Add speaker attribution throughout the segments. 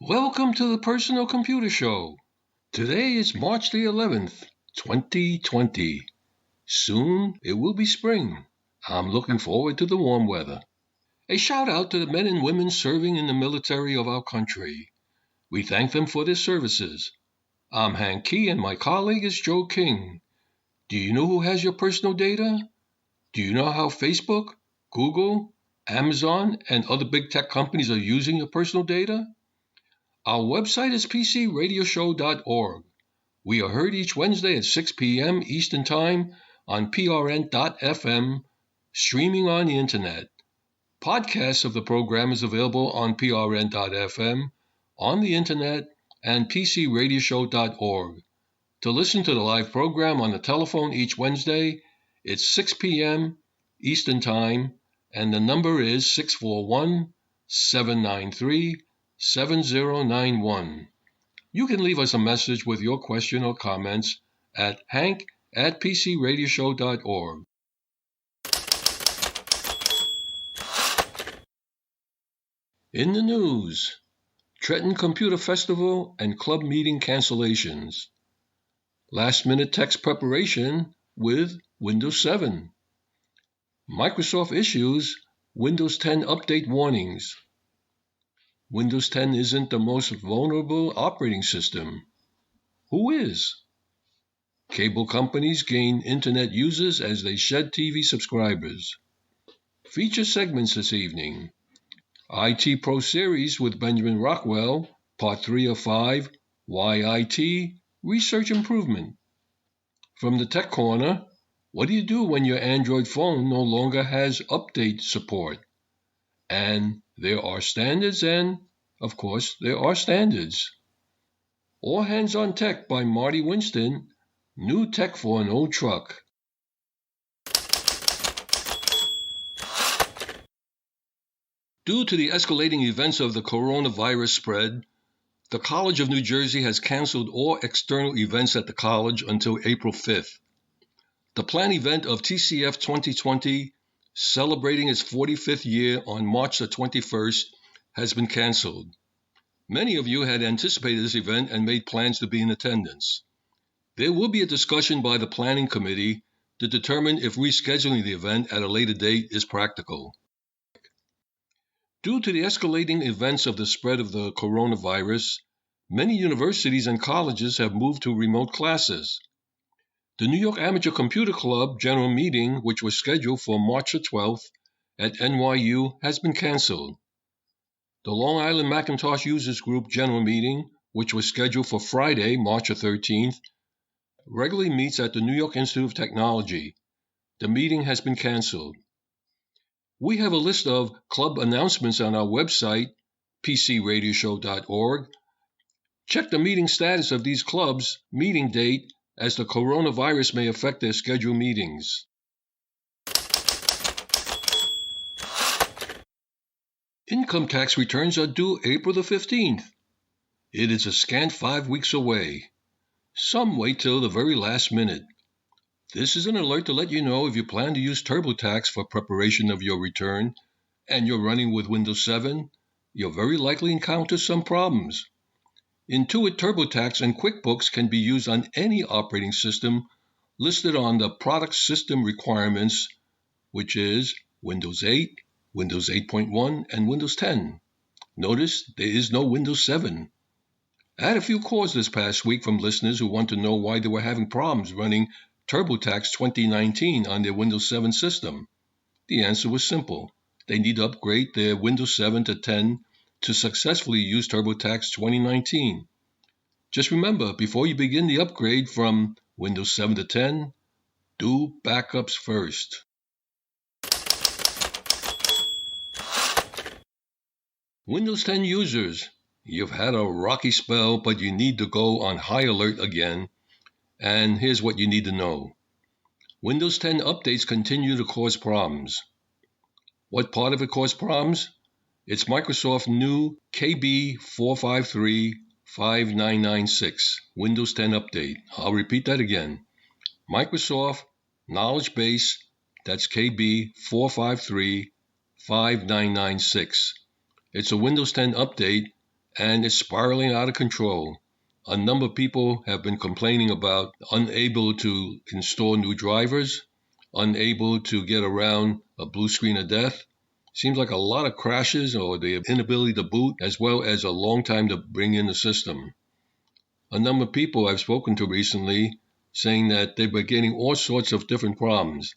Speaker 1: Welcome to the Personal Computer Show. Today is March the 11th, 2020. Soon it will be spring. I'm looking forward to the warm weather. A shout out to the men and women serving in the military of our country. We thank them for their services. I'm Hank Key and my colleague is Joe King. Do you know who has your personal data? Do you know how Facebook, Google, Amazon, and other big tech companies are using your personal data? Our website is pcradioshow.org. We are heard each Wednesday at 6 p.m. Eastern Time on prn.fm, streaming on the Internet. Podcasts of the program is available on prn.fm, on the Internet, and pcradioshow.org. To listen to the live program on the telephone each Wednesday, it's 6 p.m. Eastern Time, and the number is 641-793-7091. You can leave us a message with your question or comments at hank@pcradioshow.org. In the news, Trenton Computer Festival and club meeting cancellations. Last-minute text preparation with Windows 7. Microsoft issues Windows 10 update warnings. Windows 10 isn't the most vulnerable operating system. Who is? Cable companies gain internet users as they shed TV subscribers. Feature segments this evening. IT Pro Series with Benjamin Rockwell, Part 3 of 5, Why IT? Research Improvement. From the Tech Corner, what do you do when your Android phone no longer has update support? And there are standards and, of course, there are standards. All Hands on Tech by Marty Winston, new tech for an old truck. Due to the escalating events of the coronavirus spread, the College of New Jersey has canceled all external events at the college until April 5th. The planned event of TCF 2020, celebrating its 45th year on March the 21st, has been canceled. Many of you had anticipated this event and made plans to be in attendance. There will be a discussion by the planning committee to determine if rescheduling the event at a later date is practical. Due to the escalating events of the spread of the coronavirus, many universities and colleges have moved to remote classes. The New York Amateur Computer Club general meeting, which was scheduled for March 12th at NYU, has been canceled. The Long Island Macintosh Users Group general meeting, which was scheduled for Friday, March 13th, regularly meets at the New York Institute of Technology. The meeting has been canceled. We have a list of club announcements on our website, pcradioshow.org. Check the meeting status of these clubs' meeting date, as the coronavirus may affect their scheduled meetings. Income tax returns are due April the 15th. It is a scant 5 weeks away. Some wait till the very last minute. This is an alert to let you know if you plan to use TurboTax for preparation of your return and you're running with Windows 7, you'll very likely encounter some problems. Intuit TurboTax and QuickBooks can be used on any operating system listed on the product system requirements, which is Windows 8, Windows 8.1, and Windows 10. Notice there is no Windows 7. I had a few calls this past week from listeners who want to know why they were having problems running TurboTax 2019 on their Windows 7 system. The answer was simple. They need to upgrade their Windows 7 to 10 to successfully use TurboTax 2019. Just remember, before you begin the upgrade from Windows 7 to 10, do backups first. Windows 10 users, you've had a rocky spell, but you need to go on high alert again. And here's what you need to know. Windows 10 updates continue to cause problems. What part of it caused problems? It's Microsoft's new KB 453-5996 Windows 10 update. I'll repeat that again. Microsoft Knowledge Base, that's KB 453-5996. It's a Windows 10 update, and it's spiraling out of control. A number of people have been complaining about unable to install new drivers, unable to get around a blue screen of death. Seems like a lot of crashes or the inability to boot, as well as a long time to bring in the system. A number of people I've spoken to recently saying that they've been getting all sorts of different problems.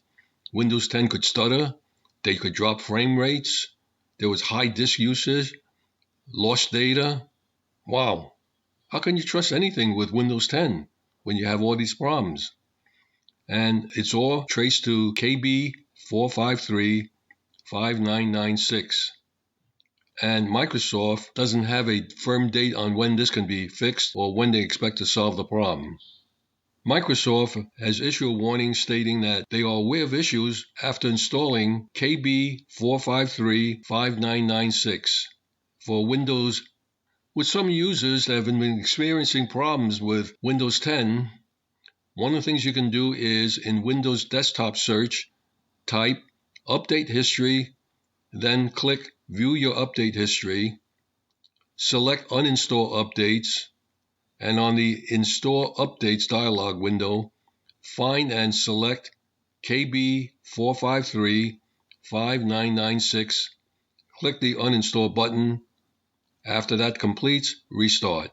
Speaker 1: Windows 10 could stutter, they could drop frame rates, there was high disk usage, lost data. Wow, how can you trust anything with Windows 10 when you have all these problems? And it's all traced to KB4535996. And Microsoft doesn't have a firm date on when this can be fixed or when they expect to solve the problem. Microsoft has issued a warning stating that they are aware of issues after installing KB4535996 for Windows. With some users that have been experiencing problems with Windows 10, one of the things you can do is in Windows Desktop Search, type Update History, then click View Your Update History, select Uninstall Updates, and on the Install Updates dialog window, find and select KB4535996, click the Uninstall button. After that completes, restart.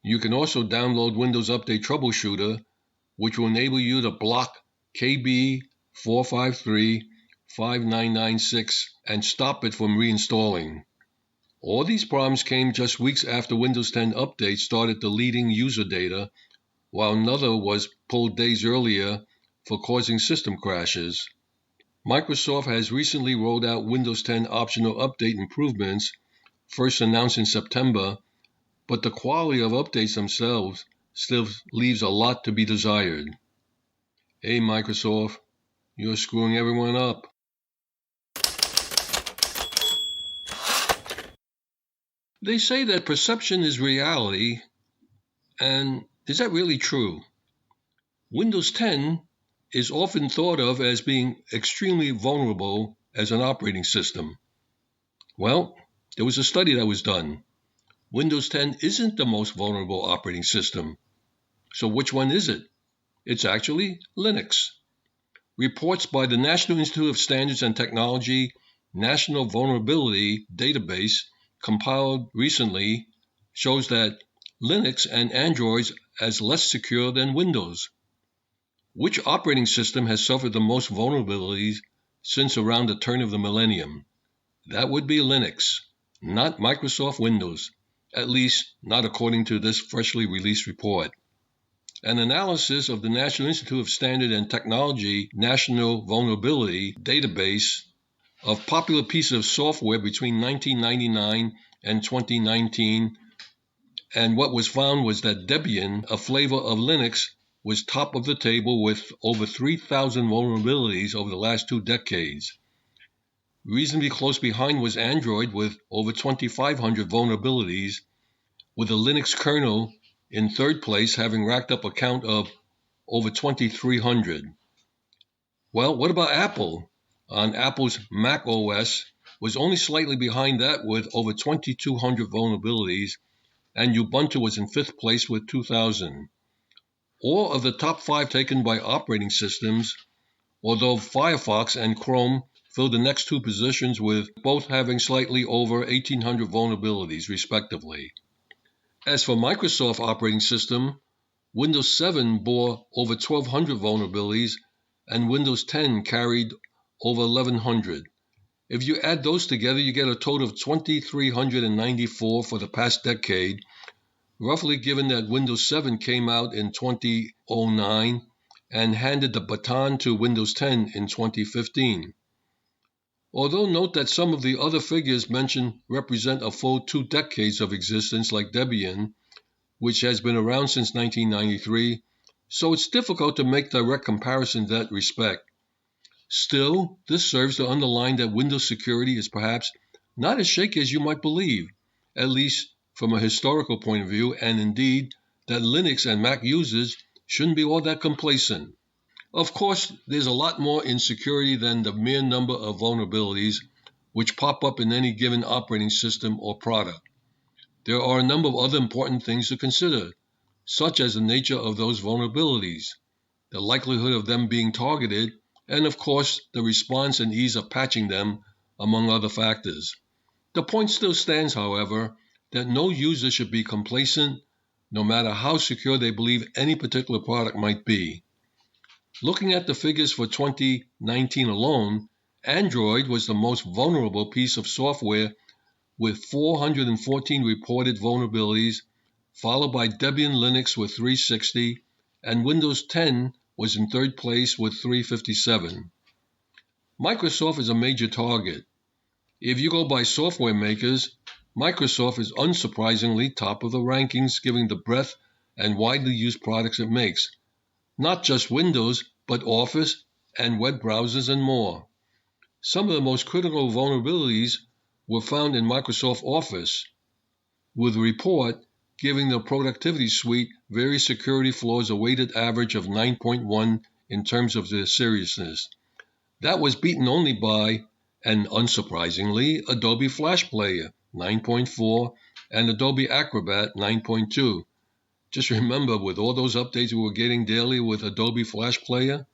Speaker 1: You can also download Windows Update Troubleshooter, which will enable you to block KB4535996 and stop it from reinstalling. All these problems came just weeks after Windows 10 Update started deleting user data, while another was pulled days earlier for causing system crashes. Microsoft has recently rolled out Windows 10 optional update improvements, first announced in September, but the quality of updates themselves still leaves a lot to be desired. Hey Microsoft, you're screwing everyone up. They say that perception is reality, and is that really true? Windows 10 is often thought of as being extremely vulnerable as an operating system. Well, there was a study that was done. Windows 10 isn't the most vulnerable operating system. So which one is it? It's actually Linux. Reports by the National Institute of Standards and Technology National Vulnerability Database compiled recently shows that Linux and Android as less secure than Windows. Which operating system has suffered the most vulnerabilities since around the turn of the millennium? That would be Linux, not Microsoft Windows, at least not according to this freshly released report. An analysis of the National Institute of Standards and Technology National Vulnerability Database of popular pieces of software between 1999 and 2019, and what was found was that Debian, a flavor of Linux, was top of the table with over 3,000 vulnerabilities over the last 2 decades. Reasonably close behind was Android with over 2,500 vulnerabilities, with the Linux kernel in third place having racked up a count of over 2,300. Well, what about Apple? On Apple's Mac OS was only slightly behind that with over 2,200 vulnerabilities, and Ubuntu was in 5th place with 2,000. All of the top 5 taken by operating systems, although Firefox and Chrome filled the next 2 positions with both having slightly over 1,800 vulnerabilities, respectively. As for Microsoft operating system, Windows 7 bore over 1,200 vulnerabilities, and Windows 10 carried over 1,100. If you add those together, you get a total of 2,394 for the past decade, roughly given that Windows 7 came out in 2009 and handed the baton to Windows 10 in 2015. Although note that some of the other figures mentioned represent a full 2 decades of existence, like Debian, which has been around since 1993, so it's difficult to make direct comparisons in that respect. Still, this serves to underline that Windows security is perhaps not as shaky as you might believe, at least from a historical point of view, and indeed that Linux and Mac users shouldn't be all that complacent. Of course, there's a lot more in security than the mere number of vulnerabilities which pop up in any given operating system or product. There are a number of other important things to consider, such as the nature of those vulnerabilities, the likelihood of them being targeted, and of course, the response and ease of patching them, among other factors. The point still stands, however, that no user should be complacent, no matter how secure they believe any particular product might be. Looking at the figures for 2019 alone, Android was the most vulnerable piece of software with 414 reported vulnerabilities, followed by Debian Linux with 360, and Windows 10 was in third place with 357. Microsoft is a major target. If you go by software makers, Microsoft is unsurprisingly top of the rankings given the breadth and widely used products it makes, not just Windows, but Office and web browsers and more. Some of the most critical vulnerabilities were found in Microsoft Office, with a report giving the productivity suite various security flaws a weighted average of 9.1 in terms of their seriousness. That was beaten only by, and unsurprisingly, Adobe Flash Player 9.4 and Adobe Acrobat 9.2. Just remember, with all those updates we were getting daily with Adobe Flash Player.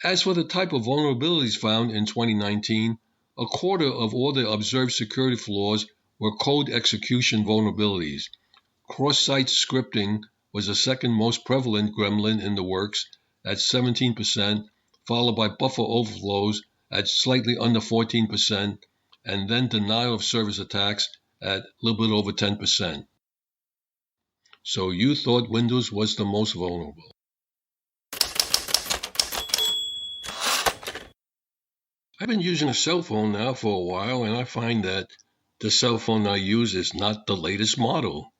Speaker 1: As for the type of vulnerabilities found in 2019, a quarter of all the observed security flaws were code execution vulnerabilities. Cross-site scripting was the second most prevalent gremlin in the works at 17%, followed by buffer overflows at slightly under 14%, and then denial of service attacks at a little bit over 10%. So you thought Windows was the most vulnerable. I've been using a cell phone now for a while, and I find that the cell phone I use is not the latest model.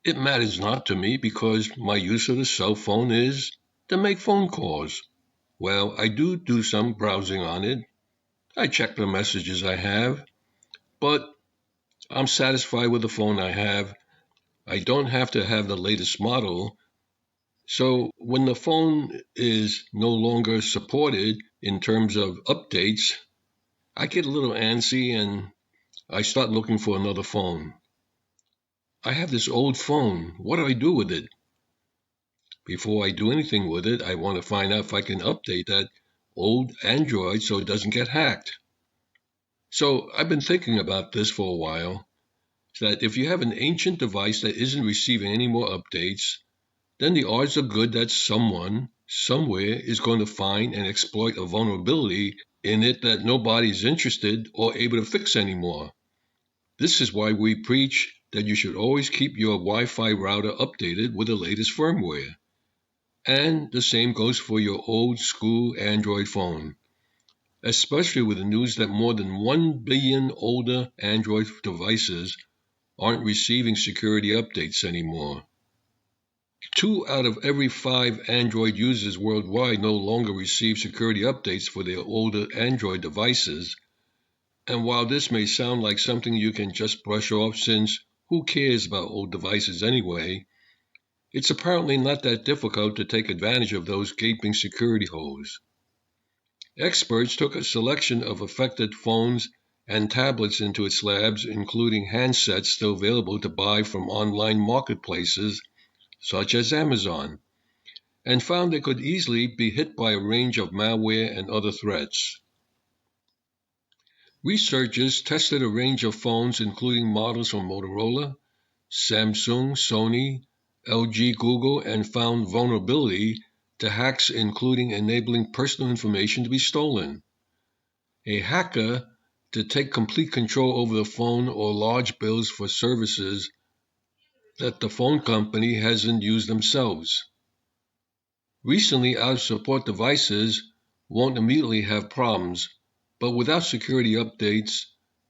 Speaker 1: It matters not to me because my use of the cell phone is to make phone calls. Well, I do some browsing on it. I check the messages I have, but I'm satisfied with the phone I have. I don't have to have the latest model. So when the phone is no longer supported in terms of updates, I get a little antsy and I start looking for another phone. I have this old phone. What do I do with it? Before I do anything with it, I want to find out if I can update that old Android so it doesn't get hacked. So I've been thinking about this for a while, that if you have an ancient device that isn't receiving any more updates, then the odds are good that someone, somewhere, is going to find and exploit a vulnerability in it that nobody's interested or able to fix anymore. This is why we preach that you should always keep your Wi-Fi router updated with the latest firmware. And the same goes for your old school Android phone, especially with the news that more than 1 billion older Android devices aren't receiving security updates anymore. 2 out of every 5 Android users worldwide no longer receive security updates for their older Android devices. And while this may sound like something you can just brush off since who cares about old devices anyway, it's apparently not that difficult to take advantage of those gaping security holes. Experts took a selection of affected phones and tablets into its labs, including handsets still available to buy from online marketplaces such as Amazon, and found they could easily be hit by a range of malware and other threats. Researchers tested a range of phones including models from Motorola, Samsung, Sony, LG, Google, and found vulnerability to hacks including enabling personal information to be stolen. A hacker to take complete control over the phone or large bills for services that the phone company hasn't used themselves. Recently out-of-support devices won't immediately have problems, but without security updates,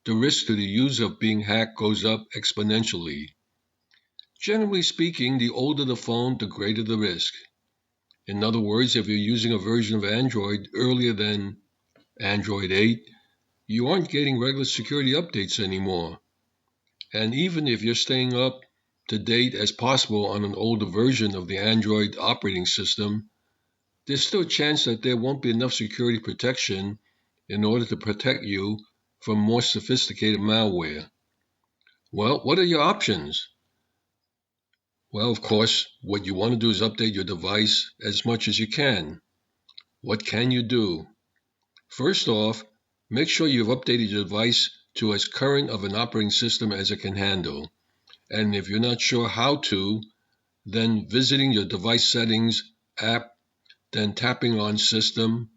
Speaker 1: the risk to the user of being hacked goes up exponentially. Generally speaking, the older the phone, the greater the risk. In other words, if you're using a version of Android earlier than Android 8, you aren't getting regular security updates anymore. And even if you're staying up to date as possible on an older version of the Android operating system, there's still a chance that there won't be enough security protection in order to protect you from more sophisticated malware. Well, what are your options? Well, of course, what you want to do is update your device as much as you can. What can you do? First off, make sure you've updated your device to as current of an operating system as it can handle. And if you're not sure how to, then visiting your device settings app, then tapping on System,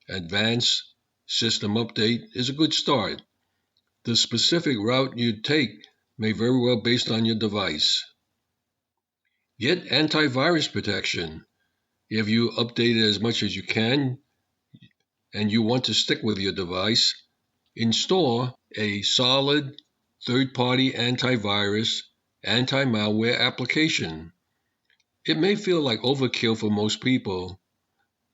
Speaker 1: Advanced, System Update is a good start. The specific route you take may very well based on your device. Get antivirus protection. If you update it as much as you can and you want to stick with your device, install a solid third-party antivirus, anti-malware application. It may feel like overkill for most people,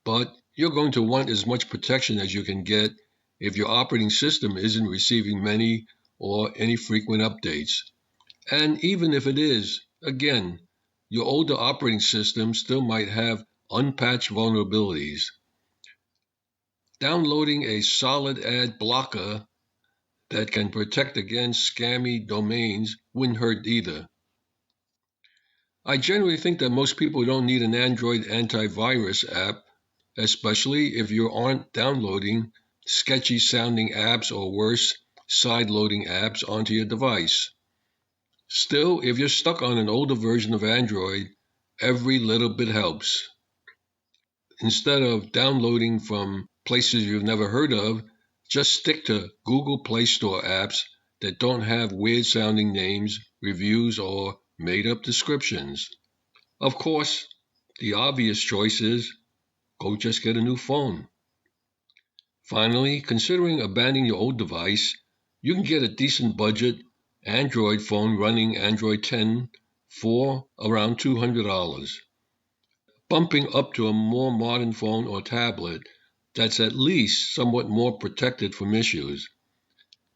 Speaker 1: but you're going to want as much protection as you can get if your operating system isn't receiving many or any frequent updates. And even if it is, again, your older operating system still might have unpatched vulnerabilities. Downloading a solid ad blocker that can protect against scammy domains wouldn't hurt either. I generally think that most people don't need an Android antivirus app, especially if you aren't downloading sketchy sounding apps or worse, side-loading apps onto your device. Still, if you're stuck on an older version of Android, every little bit helps. Instead of downloading from places you've never heard of, just stick to Google Play Store apps that don't have weird-sounding names, reviews, or made-up descriptions. Of course, the obvious choice is go just get a new phone. Finally, considering abandoning your old device, you can get a decent budget Android phone running Android 10 for around $200. Bumping up to a more modern phone or tablet that's at least somewhat more protected from issues.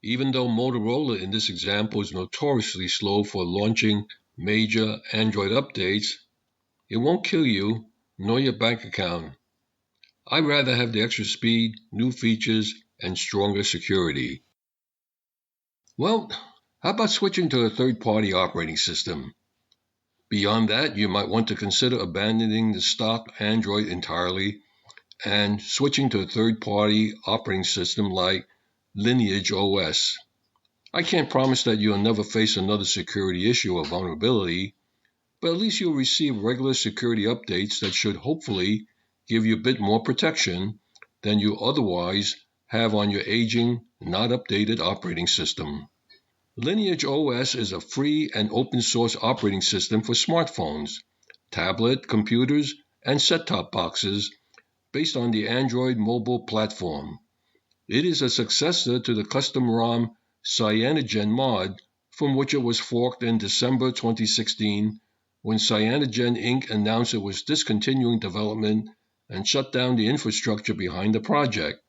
Speaker 1: Even though Motorola in this example is notoriously slow for launching major Android updates, it won't kill you nor your bank account. I'd rather have the extra speed, new features, and stronger security. Well, how about switching to a third-party operating system? Beyond that, you might want to consider abandoning the stock Android entirely and switching to a third-party operating system like Lineage OS. I can't promise that you'll never face another security issue or vulnerability, but at least you'll receive regular security updates that should hopefully give you a bit more protection than you otherwise have on your aging, not updated operating system. Lineage OS is a free and open source operating system for smartphones, tablet, computers, and set-top boxes based on the Android mobile platform. It is a successor to the custom ROM Cyanogen mod, from which it was forked in December 2016 when Cyanogen Inc. announced it was discontinuing development and shut down the infrastructure behind the project.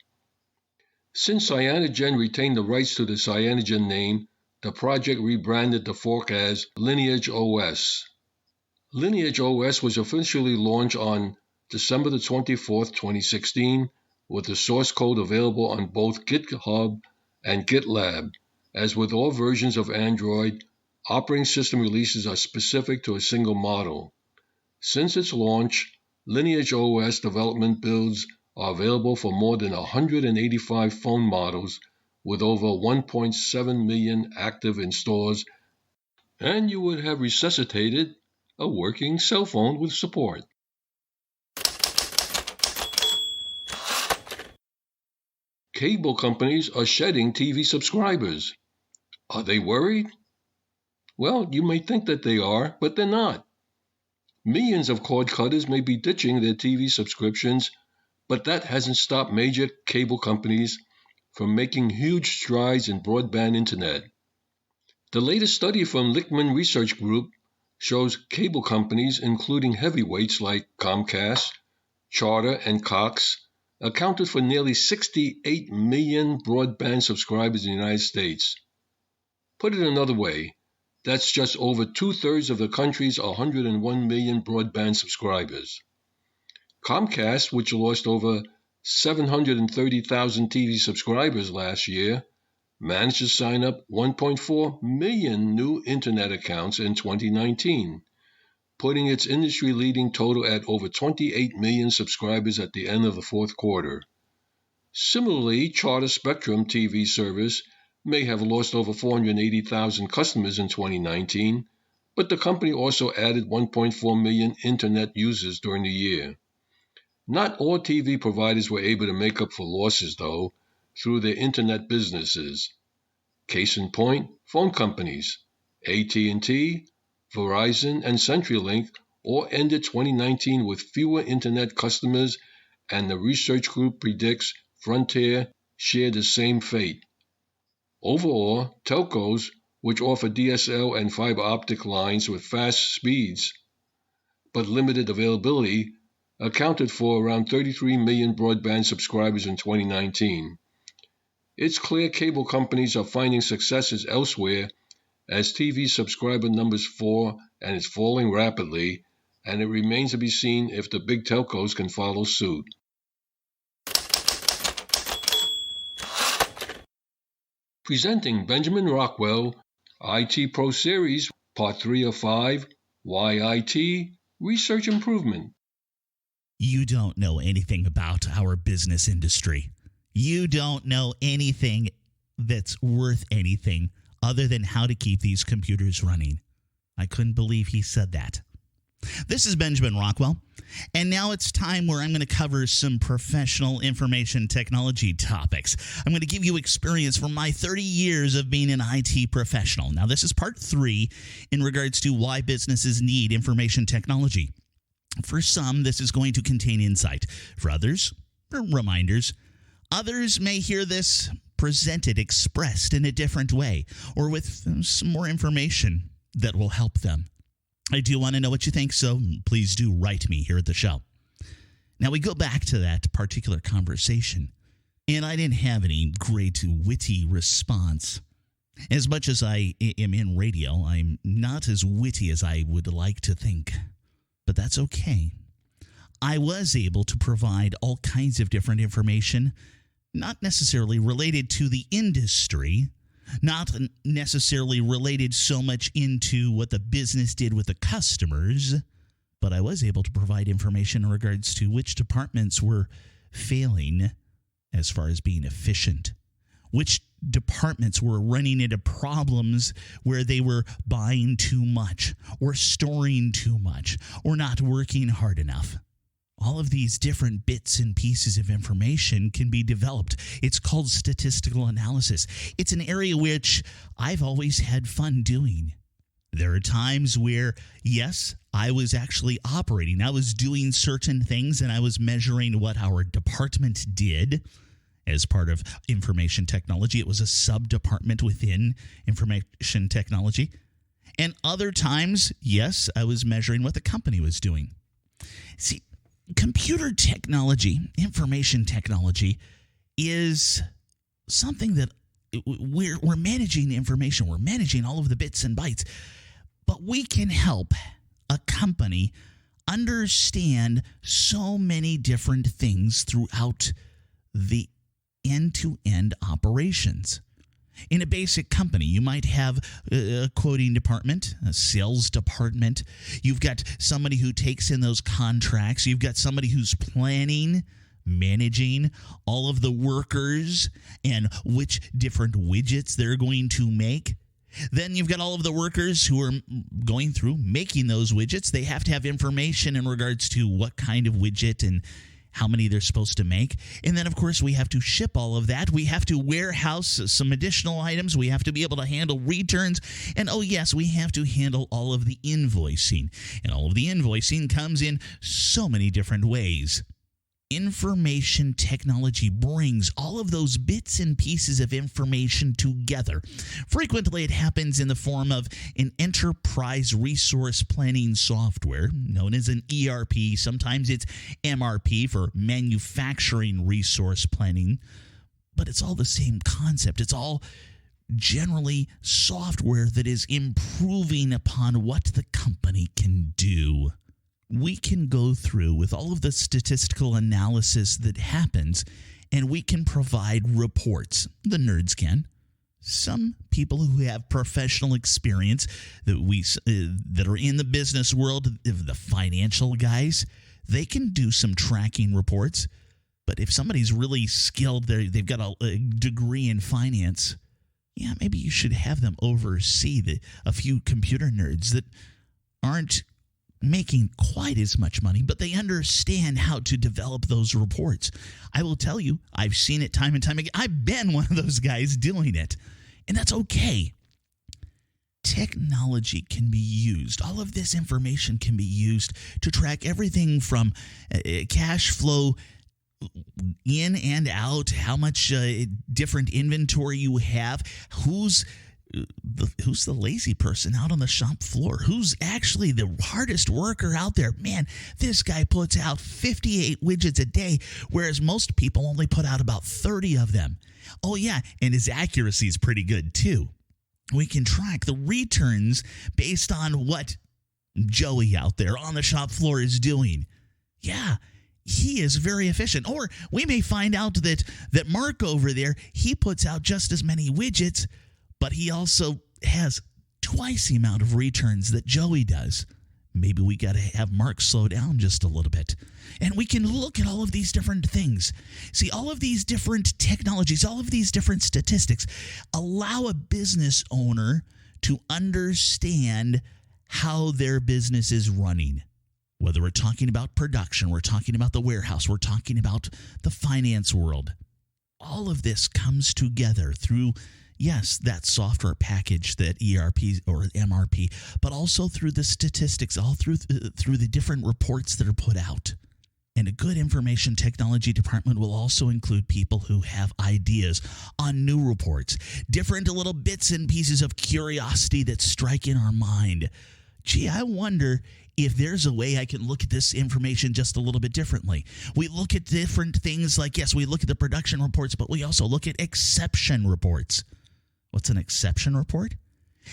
Speaker 1: Since Cyanogen retained the rights to the Cyanogen name, the project rebranded the fork as Lineage OS. Lineage OS was officially launched on December 24, 2016, with the source code available on both GitHub and GitLab. As with all versions of Android, operating system releases are specific to a single model. Since its launch, Lineage OS development builds are available for more than 185 phone models with over 1.7 million active in stores, and you would have resuscitated a working cell phone with support. Cable companies are shedding TV subscribers. Are they worried? Well, you may think that they are, but they're not. Millions of cord cutters may be ditching their TV subscriptions, but that hasn't stopped major cable companies from making huge strides in broadband internet. The latest study from Lichtman Research Group shows cable companies, including heavyweights like Comcast, Charter, and Cox, accounted for nearly 68 million broadband subscribers in the United States. Put it another way, that's just over two-thirds of the country's 101 million broadband subscribers. Comcast, which lost over 730,000 TV subscribers last year, managed to sign up 1.4 million new Internet accounts in 2019, putting its industry-leading total at over 28 million subscribers at the end of the fourth quarter. Similarly, Charter Spectrum TV service may have lost over 480,000 customers in 2019, but the company also added 1.4 million Internet users during the year. Not all TV providers were able to make up for losses, though, through their Internet businesses. Case in point, phone companies, AT&T, Verizon, and CenturyLink all ended 2019 with fewer Internet customers, and the research group predicts Frontier shared the same fate. Overall, telcos, which offer DSL and fiber optic lines with fast speeds but limited availability, accounted for around 33 million broadband subscribers in 2019. It's clear cable companies are finding successes elsewhere as TV subscriber numbers fall, and it's falling rapidly, and it remains to be seen if the big telcos can follow suit. Presenting Benjamin Rockwell, IT Pro Series, Part 3 of 5, Why IT? Research Improvement.
Speaker 2: You don't know anything about our business industry. You don't know anything that's worth anything other than how to keep these computers running. I couldn't believe he said that. This is Benjamin Rockwell, and now it's time where I'm going to cover some professional information technology topics. I'm going to give you experience from my 30 years of being an IT professional. Now, this is part 3 in regards to why businesses need information technology. For some, this is going to contain insight. For others, reminders. Others may hear this presented, expressed in a different way, or with some more information that will help them. I do want to know what you think, so please do write me here at the show. Now, we go back to that particular conversation, and I didn't have any great witty response. As much as I am in radio, I'm not as witty as I would like to think, but that's okay. I was able to provide all kinds of different information, not necessarily related to the industry, not necessarily related so much into what the business did with the customers, but I was able to provide information in regards to which departments were failing as far as being efficient, which departments were running into problems where they were buying too much or storing too much or not working hard enough. All of these different bits and pieces of information can be developed. It's called statistical analysis. It's an area which I've always had fun doing. There are times where, yes, I was actually operating. I was doing certain things, and I was measuring what our department did as part of information technology. It was a sub-department within information technology. And other times, yes, I was measuring what the company was doing. See, computer technology, information technology, is something that we're managing information. We're managing all of the bits and bytes. But we can help a company understand so many different things throughout the end-to-end operations. In a basic company, you might have a quoting department, a sales department. You've got somebody who takes in those contracts. You've got somebody who's planning, managing all of the workers and which different widgets they're going to make. Then you've got all of the workers who are going through making those widgets. They have to have information in regards to what kind of widget and how many they're supposed to make. And then, of course, we have to ship all of that. We have to warehouse some additional items. We have to be able to handle returns. And, oh, yes, we have to handle all of the invoicing. And all of the invoicing comes in so many different ways. Information technology brings all of those bits and pieces of information together. Frequently, it happens in the form of an enterprise resource planning software known as an ERP. Sometimes it's MRP for manufacturing resource planning, but it's all the same concept. It's all generally software that is improving upon what the company can do. We can go through with all of the statistical analysis that happens, and we can provide reports. The nerds can. Some people who have professional experience that are in the business world, the financial guys, they can do some tracking reports. But if somebody's really skilled, they've got a degree in finance, yeah, maybe you should have them oversee a few computer nerds that aren't making quite as much money, but they understand how to develop those reports. I will tell you, I've seen it time and time again. I've been one of those guys doing it, and that's okay. Technology can be used. All of this information can be used to track everything from cash flow in and out, how much different inventory you have, who's the lazy person out on the shop floor, who's actually the hardest worker out there. Man, this guy puts out 58 widgets a day, whereas most people only put out about 30 of them. Oh yeah, and his accuracy is pretty good too. We can track the returns based on what Joey out there on the shop floor is doing. Yeah, he is very efficient. Or we may find out that Mark over there, he puts out just as many widgets, but he also has twice the amount of returns that Joey does. Maybe we got to have Mark slow down just a little bit. And we can look at all of these different things. See, all of these different technologies, all of these different statistics allow a business owner to understand how their business is running. Whether we're talking about production, we're talking about the warehouse, we're talking about the finance world. All of this comes together through, yes, that software package, that ERP or MRP, but also through the statistics, all through the different reports that are put out. And a good information technology department will also include people who have ideas on new reports, different little bits and pieces of curiosity that strike in our mind. Gee, I wonder if there's a way I can look at this information just a little bit differently. We look at different things like, yes, we look at the production reports, but we also look at exception reports. What's an exception report?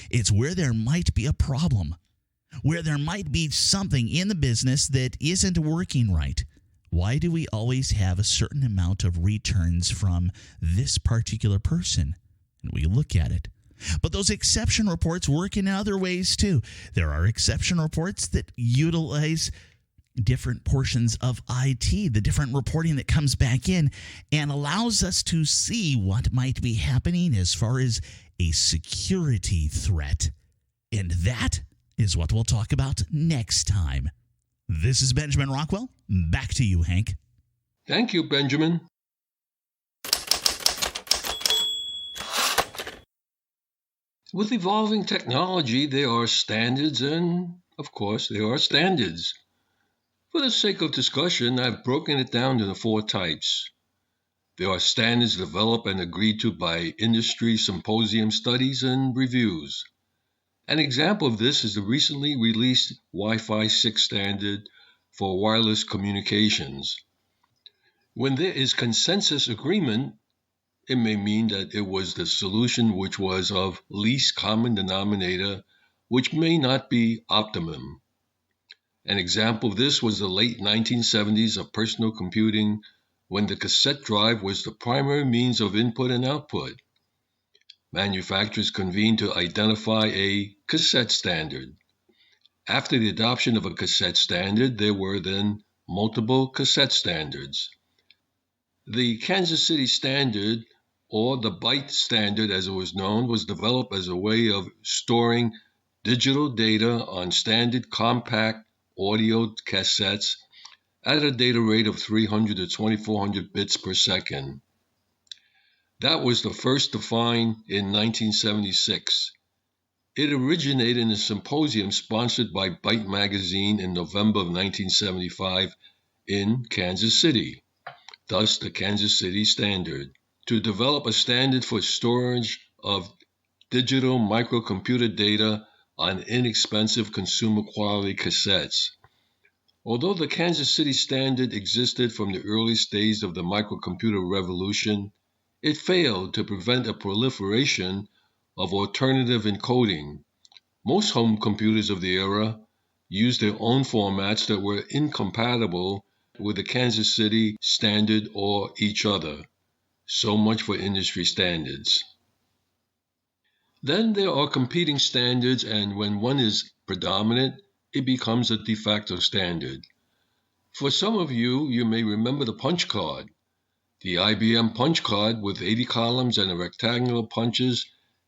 Speaker 2: It's where there might be a problem, where there might be something in the business that isn't working right. Why do we always have a certain amount of returns from this particular person? And we look at it. But those exception reports work in other ways too. There are exception reports that utilize different portions of IT, the different reporting that comes back in and allows us to see what might be happening as far as a security threat. And that is what we'll talk about next time. This is Benjamin Rockwell. Back to you, Hank.
Speaker 1: Thank you, Benjamin. With evolving technology, there are standards and, of course, there are standards. For the sake of discussion, I've broken it down into 4 types. There are standards developed and agreed to by industry symposium studies and reviews. An example of this is the recently released Wi-Fi 6 standard for wireless communications. When there is consensus agreement, it may mean that it was the solution which was of least common denominator, which may not be optimum. An example of this was the late 1970s of personal computing, when the cassette drive was the primary means of input and output. Manufacturers convened to identify a cassette standard. After the adoption of a cassette standard, there were then multiple cassette standards. The Kansas City Standard, or the Byte Standard as it was known, was developed as a way of storing digital data on standard compact audio cassettes at a data rate of 300 to 2400 bits per second. That was the first defined in 1976. It originated in a symposium sponsored by Byte Magazine in November of 1975 in Kansas City, thus the Kansas City Standard. To develop a standard for storage of digital microcomputer data on inexpensive consumer quality cassettes. Although the Kansas City Standard existed from the earliest days of the microcomputer revolution, it failed to prevent a proliferation of alternative encoding. Most home computers of the era used their own formats that were incompatible with the Kansas City Standard or each other. So much for industry standards. Then there are competing standards, and when one is predominant, it becomes a de facto standard. For some of you, you may remember the punch card. The IBM punch card with 80 columns and rectangular punches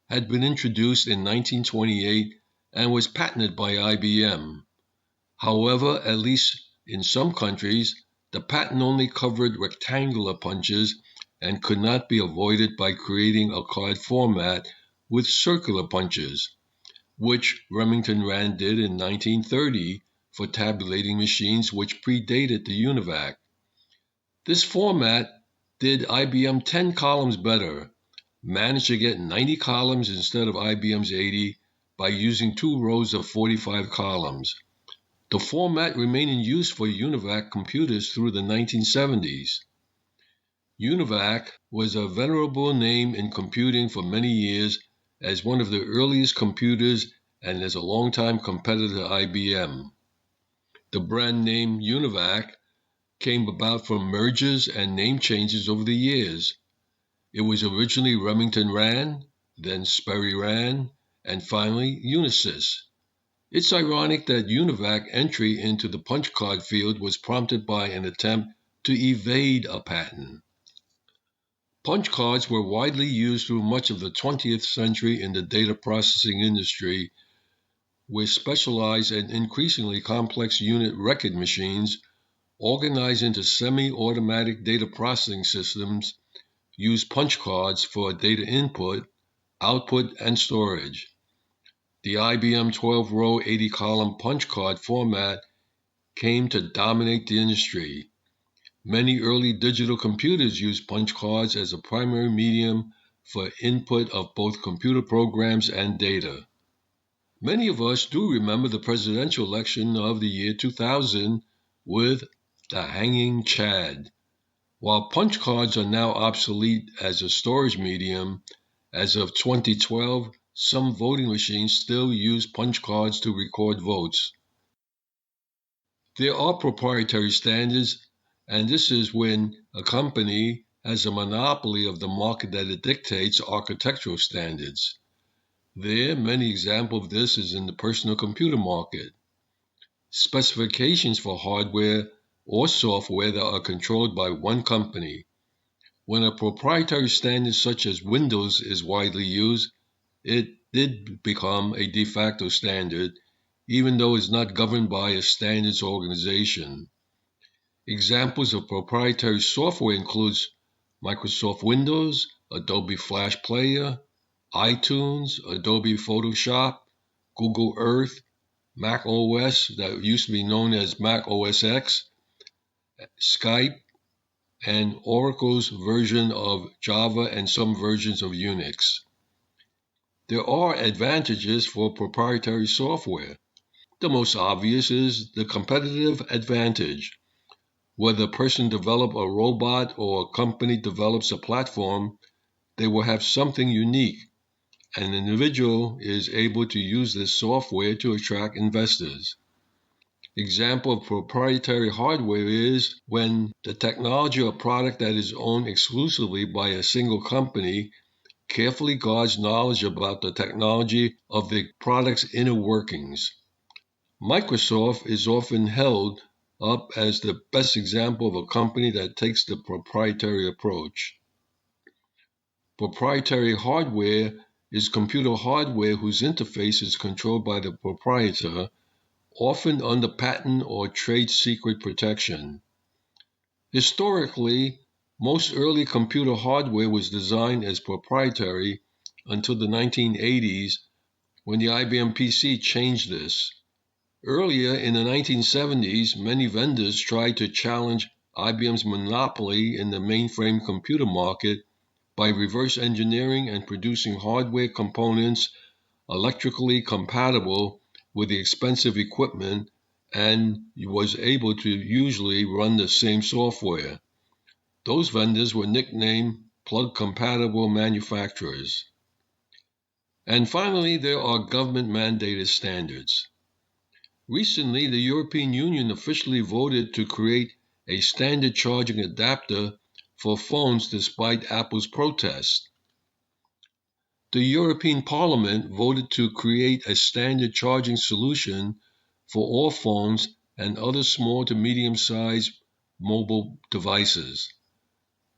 Speaker 1: had been introduced in 1928 and was patented by IBM. However, at least in some countries, the patent only covered rectangular punches and could not be avoided by creating a card format with circular punches, which Remington Rand did in 1930 for tabulating machines which predated the UNIVAC. This format did IBM 10 columns better, managed to get 90 columns instead of IBM's 80 by using 2 rows of 45 columns. The format remained in use for UNIVAC computers through the 1970s. UNIVAC was a venerable name in computing for many years as one of the earliest computers and as a longtime competitor to IBM. The brand name UNIVAC came about from mergers and name changes over the years. It was originally Remington Rand, then Sperry Rand, and finally Unisys. It's ironic that UNIVAC entry into the punch card field was prompted by an attempt to evade a patent. Punch cards were widely used through much of the 20th century in the data processing industry, where specialized and increasingly complex unit record machines, organized into semi-automatic data processing systems, use punch cards for data input, output, and storage. The IBM 12-row 80-column punch card format came to dominate the industry. Many early digital computers used punch cards as a primary medium for input of both computer programs and data. Many of us do remember the presidential election of the year 2000 with the hanging Chad. While punch cards are now obsolete as a storage medium, as of 2012, some voting machines still use punch cards to record votes. There are proprietary standards, and this is when a company has a monopoly of the market that it dictates architectural standards. There, many examples of this is in the personal computer market. Specifications for hardware or software that are controlled by one company. When a proprietary standard such as Windows is widely used, it did become a de facto standard, even though it's not governed by a standards organization. Examples of proprietary software includes Microsoft Windows, Adobe Flash Player, iTunes, Adobe Photoshop, Google Earth, Mac OS that used to be known as Mac OS X, Skype, and Oracle's version of Java and some versions of Unix. There are advantages for proprietary software. The most obvious is the competitive advantage. Whether a person develops a robot or a company develops a platform, they will have something unique. An individual is able to use this software to attract investors. Example of proprietary hardware is when the technology or product that is owned exclusively by a single company carefully guards knowledge about the technology of the product's inner workings. Microsoft is often held up as the best example of a company that takes the proprietary approach. Proprietary hardware is computer hardware whose interface is controlled by the proprietor, often under patent or trade secret protection. Historically, most early computer hardware was designed as proprietary until the 1980s, when the IBM PC changed this. Earlier in the 1970s, many vendors tried to challenge IBM's monopoly in the mainframe computer market by reverse engineering and producing hardware components electrically compatible with the expensive equipment and was able to usually run the same software. Those vendors were nicknamed plug-compatible manufacturers. And finally, there are government-mandated standards. Recently, the European Union officially voted to create a standard charging adapter for phones despite Apple's protest. the European Parliament voted to create a standard charging solution for all phones and other small to medium-sized mobile devices.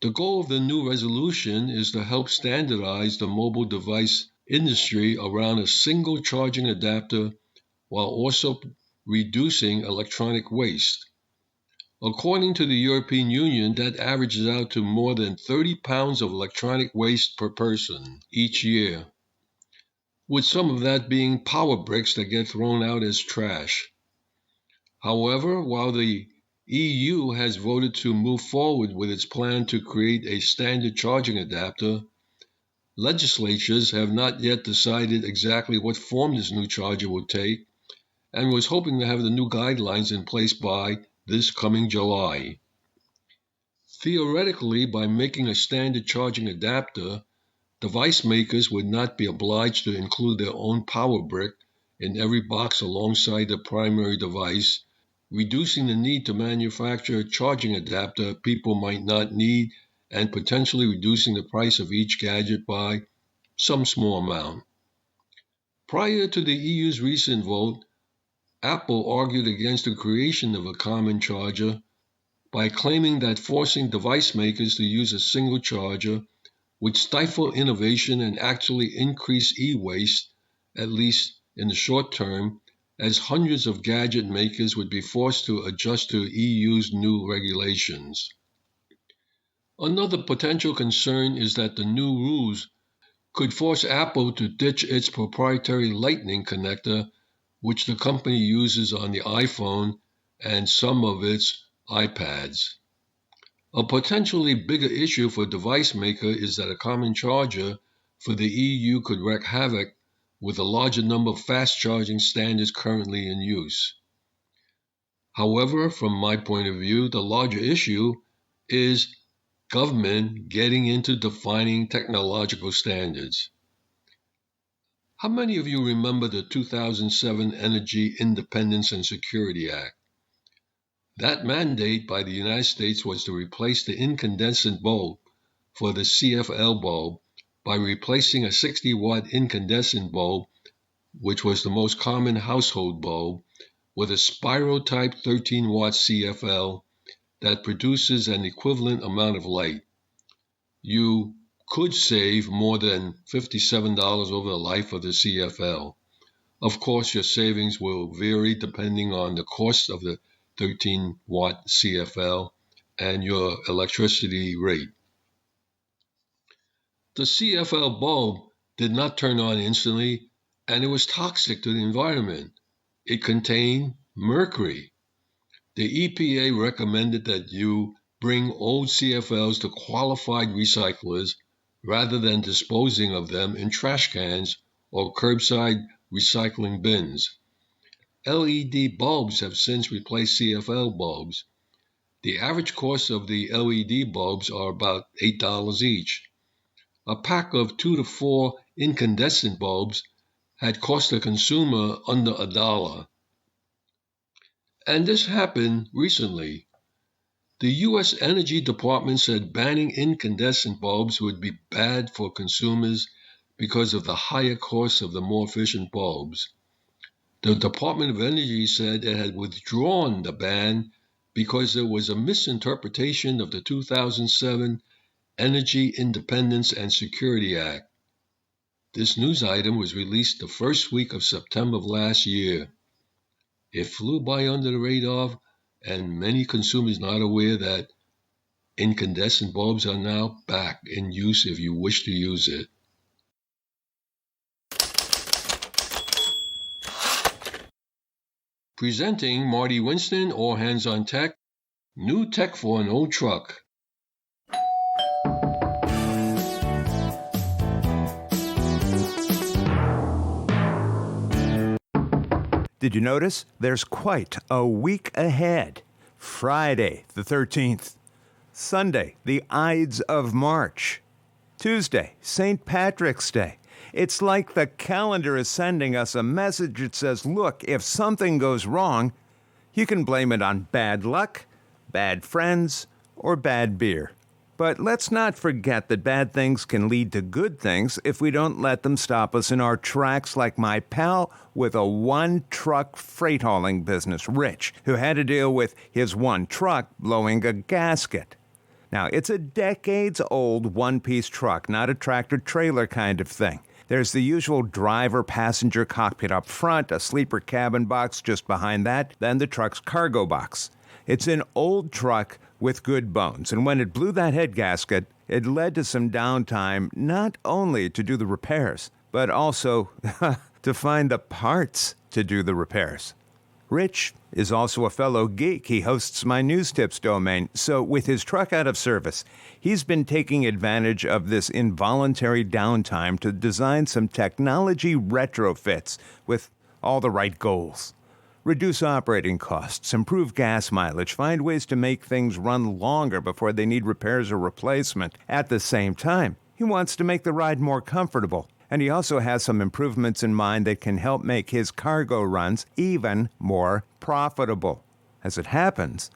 Speaker 1: The goal of the new resolution is to help standardize the mobile device industry around a single charging adapter while also reducing electronic waste. According to the European Union, that averages out to more than 30 pounds of electronic waste per person each year, with some of that being power bricks that get thrown out as trash. However, while the EU has voted to move forward with its plan to create a standard charging adapter, legislatures have not yet decided exactly what form this new charger will take, and was hoping to have the new guidelines in place by this coming July. Theoretically, by making a standard charging adapter, device makers would not be obliged to include their own power brick in every box alongside the primary device, reducing the need to manufacture a charging adapter people might not need and potentially reducing the price of each gadget by some small amount. Prior to the EU's recent vote, Apple argued against the creation of a common charger by claiming that forcing device makers to use a single charger would stifle innovation and actually increase e-waste, at least in the short term, as hundreds of gadget makers would be forced to adjust to EU's new regulations. Another potential concern is that the new rules could force Apple to ditch its proprietary Lightning connector, which the company uses on the iPhone and some of its iPads. A potentially bigger issue for a device maker is that a common charger for the EU could wreak havoc with a larger number of fast charging standards currently in use. However, from my point of view, the larger issue is government getting into defining technological standards. How many of you remember the 2007 Energy Independence and Security Act? That mandate by the United States was to replace the incandescent bulb for the CFL bulb by replacing a 60-watt incandescent bulb, which was the most common household bulb, with a spiral-type 13-watt CFL that produces an equivalent amount of light. You could save more than $57 over the life of the CFL. Of course, your savings will vary depending on the cost of the 13-watt CFL and your electricity rate. The CFL bulb did not turn on instantly, and it was toxic to the environment. It contained mercury. The EPA recommended that you bring old CFLs to qualified recyclers rather than disposing of them in trash cans or curbside recycling bins. LED bulbs have since replaced CFL bulbs. The average cost of the LED bulbs are about $8 each. A pack of 2 to 4 incandescent bulbs had cost the consumer under $1. And this happened recently. The U.S. Energy Department said banning incandescent bulbs would be bad for consumers because of the higher cost of the more efficient bulbs. The Department of Energy said it had withdrawn the ban because there was a misinterpretation of the 2007 Energy Independence and Security Act. This news item was released the first week of September of last year. It flew by under the radar, and many consumers not aware that incandescent bulbs are now back in use if you wish to use it. Presenting Marty Winston, All Hands on Tech, new tech for an old truck.
Speaker 3: Did you notice? There's quite a week ahead. Friday, the 13th. Sunday, the Ides of March. Tuesday, St. Patrick's Day. It's like the calendar is sending us a message that says, look, if something goes wrong, you can blame it on bad luck, bad friends, or bad beer. But let's not forget that bad things can lead to good things if we don't let them stop us in our tracks, like my pal with a one-truck freight hauling business, Rich, who had to deal with his one truck blowing a gasket. Now, it's a decades-old one-piece truck, not a tractor-trailer kind of thing. There's the usual driver-passenger cockpit up front, a sleeper cabin box just behind that, then the truck's cargo box. It's an old truck with good bones, and when it blew that head gasket, it led to some downtime, not only to do the repairs, but also to find the parts to do the repairs. Rich is also a fellow geek. He hosts my News Tips domain, so with his truck out of service, he's been taking advantage of this involuntary downtime to design some technology retrofits with all the right goals. Reduce operating costs, improve gas mileage, find ways to make things run longer before they need repairs or replacement. At the same time, he wants to make the ride more comfortable. And he also has some improvements in mind that can help make his cargo runs even more profitable. As it happens,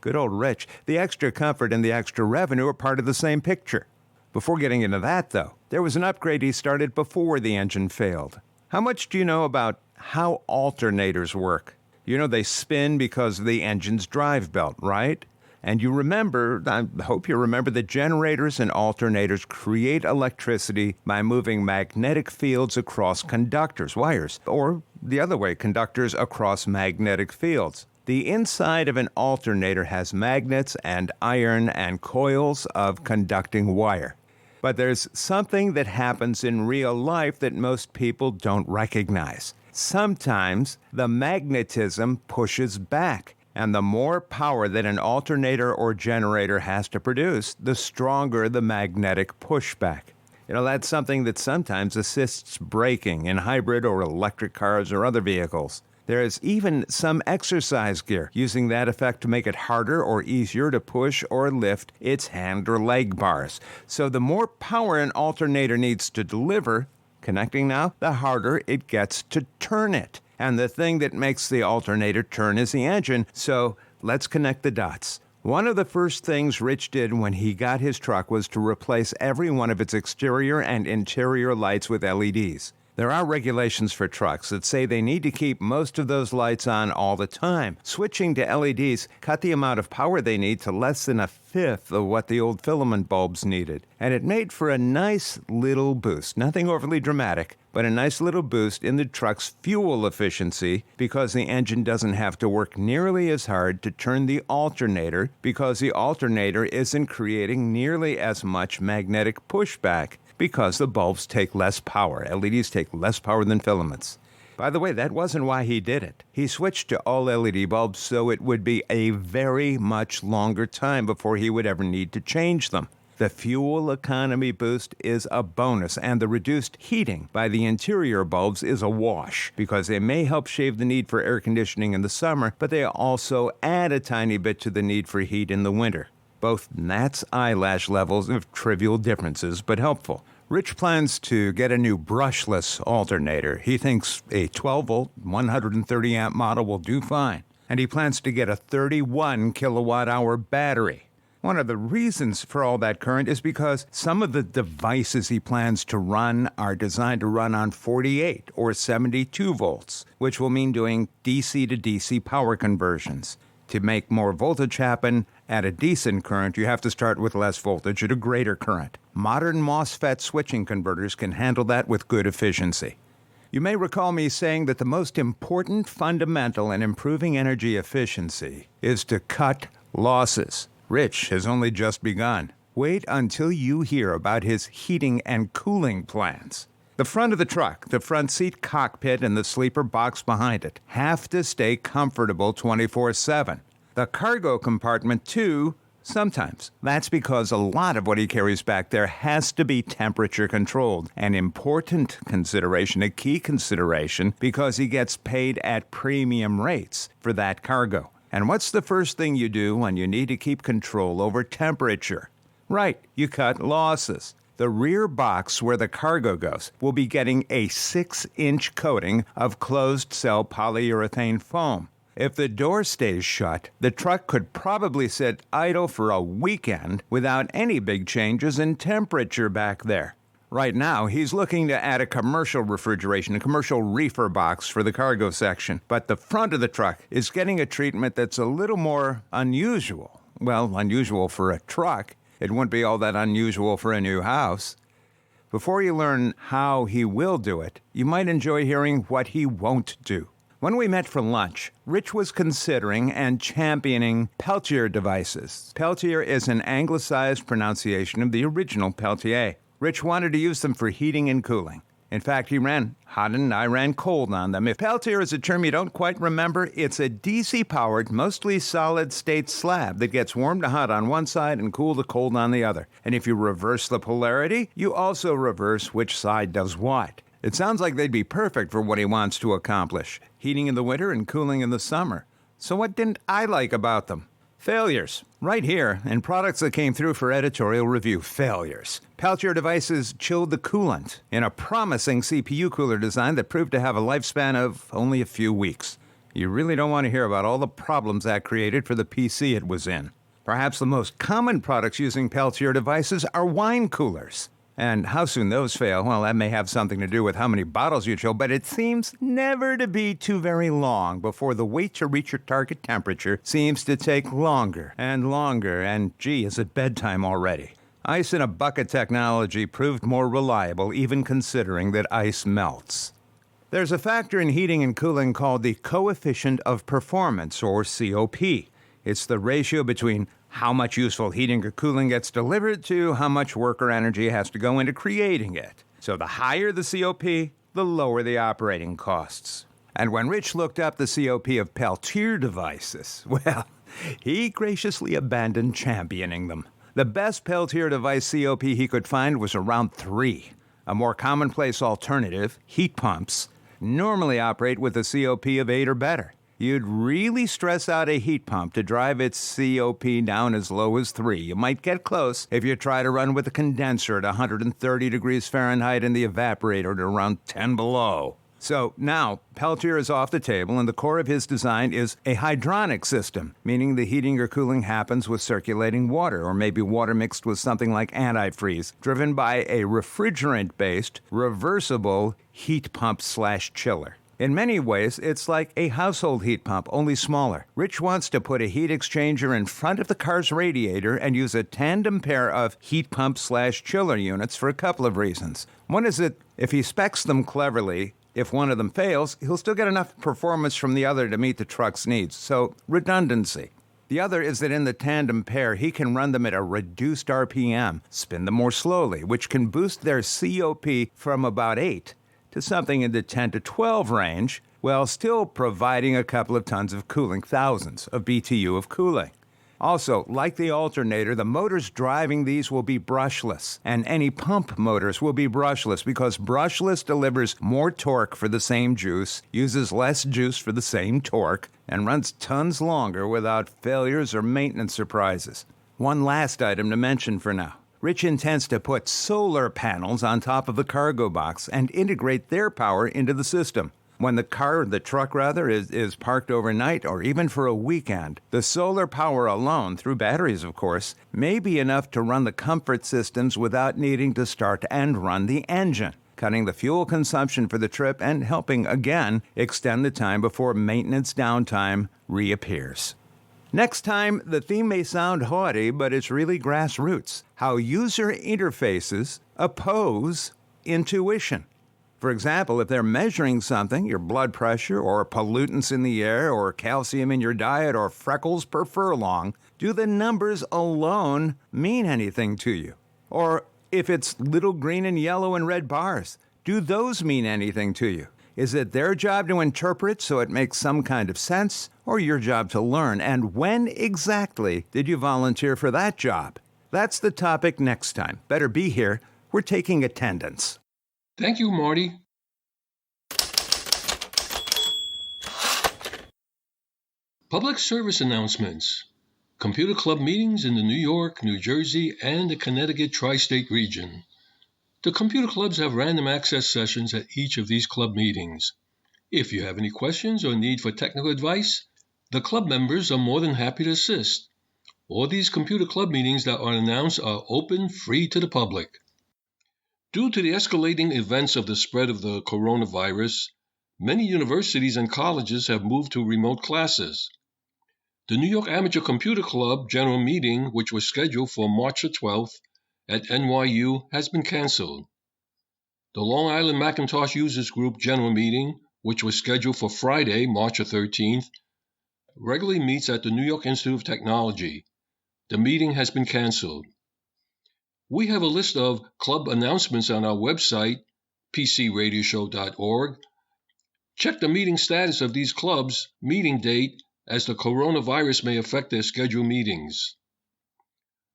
Speaker 3: good old Rich, the extra comfort and the extra revenue are part of the same picture. Before getting into that, though, there was an upgrade he started before the engine failed. How much do you know about how alternators work? You know they spin because of the engine's drive belt, right? And you remember, I hope you remember, that generators and alternators create electricity by moving magnetic fields across conductors, wires, or the other way, conductors across magnetic fields. The inside of an alternator has magnets and iron and coils of conducting wire. But there's something that happens in real life that most people don't recognize. Sometimes the magnetism pushes back, and the more power that an alternator or generator has to produce, the stronger the magnetic pushback. You know, that's something that sometimes assists braking in hybrid or electric cars or other vehicles. There is even some exercise gear using that effect to make it harder or easier to push or lift its hand or leg bars. So the more power an alternator needs to deliver, connecting now, the harder it gets to turn it. And the thing that makes the alternator turn is the engine, so let's connect the dots. One of the first things Rich did when he got his truck was to replace every one of its exterior and interior lights with LEDs. There are regulations for trucks that say they need to keep most of those lights on all the time. Switching to LEDs cut the amount of power they need to less than a fifth of what the old filament bulbs needed. And it made for a nice little boost. Nothing overly dramatic, but a nice little boost in the truck's fuel efficiency because the engine doesn't have to work nearly as hard to turn the alternator because the alternator isn't creating nearly as much magnetic pushback because the bulbs take less power. LEDs take less power than filaments. By the way, that wasn't why he did it. He switched to all LED bulbs so it would be a very much longer time before he would ever need to change them. The fuel economy boost is a bonus, and the reduced heating by the interior bulbs is a wash because they may help shave the need for air conditioning in the summer, but they also add a tiny bit to the need for heat in the winter. Both gnat's eyelash levels of trivial differences, but helpful. Rich plans to get a new brushless alternator. He thinks a 12-volt, 130-amp model will do fine. And he plans to get a 31 kilowatt-hour battery. One of the reasons for all that current is because some of the devices he plans to run are designed to run on 48 or 72 volts, which will mean doing DC to DC power conversions. To make more voltage happen at a decent current, you have to start with less voltage at a greater current. Modern MOSFET switching converters can handle that with good efficiency. You may recall me saying that the most important fundamental in improving energy efficiency is to cut losses. Rich has only just begun. Wait until you hear about his heating and cooling plans. The front of the truck, the front seat cockpit, and the sleeper box behind it have to stay comfortable 24/7. The cargo compartment, too, sometimes. That's because a lot of what he carries back there has to be temperature controlled. An important consideration, a key consideration, because he gets paid at premium rates for that cargo. And what's the first thing you do when you need to keep control over temperature? Right, you cut losses. The rear box where the cargo goes will be getting a 6-inch coating of closed-cell polyurethane foam. If the door stays shut, the truck could probably sit idle for a weekend without any big changes in temperature back there. Right now, he's looking to add a commercial refrigeration, a commercial reefer box for the cargo section. But the front of the truck is getting a treatment that's a little more unusual. Well, unusual for a truck. It wouldn't be all that unusual for a new house. Before you learn how he will do it, you might enjoy hearing what he won't do. When we met for lunch, Rich was considering and championing Peltier devices. Peltier is an anglicized pronunciation of the original Peltier. Rich wanted to use them for heating and cooling. In fact, he ran hot and I ran cold on them. If Peltier is a term you don't quite remember, it's a DC-powered, mostly solid-state slab that gets warm to hot on one side and cool to cold on the other. And if you reverse the polarity, you also reverse which side does what. It sounds like they'd be perfect for what he wants to accomplish, heating in the winter and cooling in the summer. So what didn't I like about them? Failures. Right here, and products that came through for editorial review. Failures. Peltier devices chilled the coolant in a promising CPU cooler design that proved to have a lifespan of only a few weeks. You really don't want to hear about all the problems that created for the PC it was in. Perhaps the most common products using Peltier devices are wine coolers. And how soon those fail, well, that may have something to do with how many bottles you chill, but it seems never to be too very long before the wait to reach your target temperature seems to take longer, and gee, is it bedtime already? Ice in a bucket technology proved more reliable, even considering that ice melts. There's a factor in heating and cooling called the coefficient of performance, or COP. It's the ratio between how much useful heating or cooling gets delivered to how much work or energy has to go into creating it. So the higher the COP, the lower the operating costs. And when Rich looked up the COP of Peltier devices, well, he graciously abandoned championing them. The best Peltier device COP he could find was around 3. A more commonplace alternative, heat pumps, normally operate with a COP of 8 or better. You'd really stress out a heat pump to drive its COP down as low as 3. You might get close if you try to run with a condenser at 130 degrees Fahrenheit and the evaporator at around 10 below. So now, Peltier is off the table, and the core of his design is a hydronic system, meaning the heating or cooling happens with circulating water, or maybe water mixed with something like antifreeze, driven by a refrigerant-based, reversible heat pump/chiller. In many ways, it's like a household heat pump, only smaller. Rich wants to put a heat exchanger in front of the car's radiator and use a tandem pair of heat pump/chiller units for a couple of reasons. One is that if he specs them cleverly, if one of them fails, he'll still get enough performance from the other to meet the truck's needs. So, redundancy. The other is that in the tandem pair, he can run them at a reduced RPM, spin them more slowly, which can boost their COP from about 8 to something in the 10 to 12 range, while still providing a couple of tons of cooling, thousands of BTU of cooling. Also, like the alternator, the motors driving these will be brushless, and any pump motors will be brushless because brushless delivers more torque for the same juice, uses less juice for the same torque, and runs tons longer without failures or maintenance surprises. One last item to mention for now. Rich intends to put solar panels on top of the cargo box and integrate their power into the system. When the truck is parked overnight or even for a weekend, the solar power alone, through batteries of course, may be enough to run the comfort systems without needing to start and run the engine, cutting the fuel consumption for the trip and helping, again, extend the time before maintenance downtime reappears. Next time, the theme may sound haughty, but it's really grassroots. How user interfaces oppose intuition. For example, if they're measuring something, your blood pressure or pollutants in the air or calcium in your diet or freckles per furlong, do the numbers alone mean anything to you? Or if it's little green and yellow and red bars, do those mean anything to you? Is it their job to interpret so it makes some kind of sense, or your job to learn? And when exactly did you volunteer for that job? That's the topic next time. Better be here. We're taking attendance.
Speaker 1: Thank you, Marty. Public service announcements. Computer Club meetings in the New York, New Jersey, and the Connecticut tri-state region. The computer clubs have random access sessions at each of these club meetings. If you have any questions or need for technical advice, The club members are more than happy to assist. All these computer club meetings that are announced are open, free to the public. Due to the escalating events of the spread of the coronavirus, many universities and colleges have moved to remote classes. The New York Amateur Computer Club general meeting, which was scheduled for March the 12th at NYU, has been canceled. The Long Island Macintosh Users Group general meeting, which was scheduled for Friday, March the 13th, regularly meets at the New York Institute of Technology. The meeting has been canceled. We have a list of club announcements on our website, pcradioshow.org. Check the meeting status of these clubs' meeting date, as the coronavirus may affect their scheduled meetings.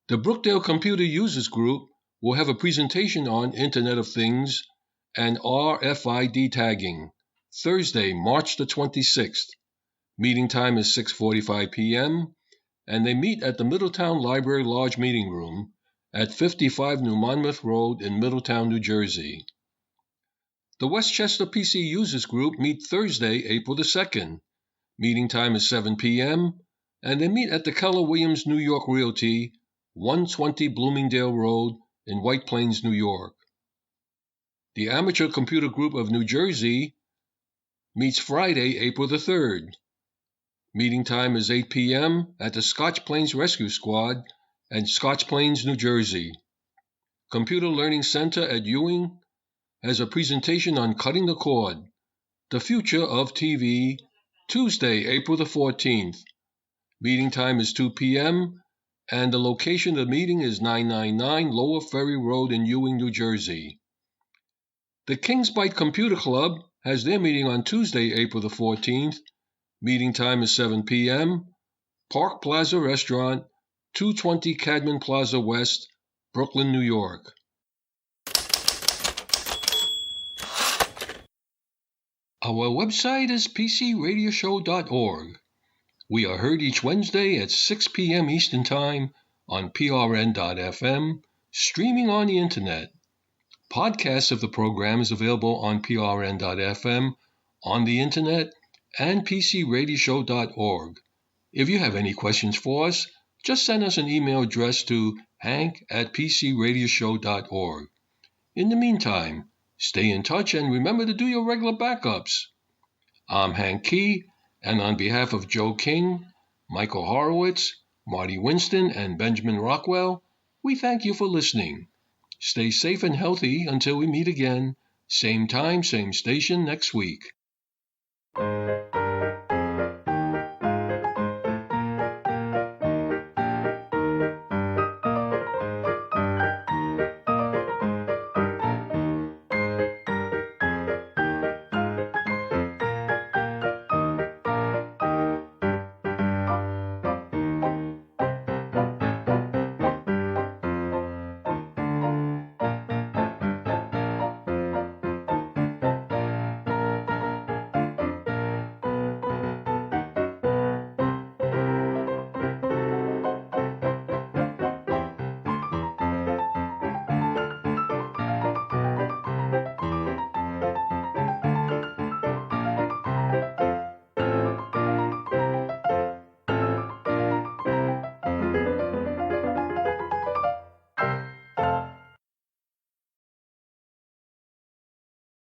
Speaker 1: The Brookdale Computer Users Group will have a presentation on Internet of Things and RFID tagging, Thursday, March the 26th. Meeting time is 6:45 p.m., and they meet at the Middletown Library Large Meeting Room at 55 New Monmouth Road in Middletown, New Jersey. The Westchester PC Users Group meet Thursday, April the 2nd. Meeting time is 7 p.m., and they meet at the Keller Williams New York Realty, 120 Bloomingdale Road in White Plains, New York. The Amateur Computer Group of New Jersey meets Friday, April the 3rd. Meeting time is 8 p.m. at the Scotch Plains Rescue Squad at Scotch Plains, New Jersey. Computer Learning Center at Ewing has a presentation on Cutting the Cord, the Future of TV, Tuesday, April the 14th. Meeting time is 2 p.m., and the location of the meeting is 999 Lower Ferry Road in Ewing, New Jersey. The Kings Bite Computer Club has their meeting on Tuesday, April the 14th. Meeting time is 7 p.m. Park Plaza Restaurant, 220 Cadman Plaza West, Brooklyn, New York. Our website is pcradioshow.org. We are heard each Wednesday at 6 p.m. Eastern Time on prn.fm, streaming on the Internet. Podcasts of the program is available on prn.fm, on the Internet, and pcradioshow.org. If you have any questions for us, just send us an email address to hank@pcradioshow.org. In the meantime, stay in touch and remember to do your regular backups. I'm Hank Key, and on behalf of Joe King, Michael Horowitz, Marty Winston, and Benjamin Rockwell, we thank you for listening. Stay safe and healthy until we meet again, same time, same station next week.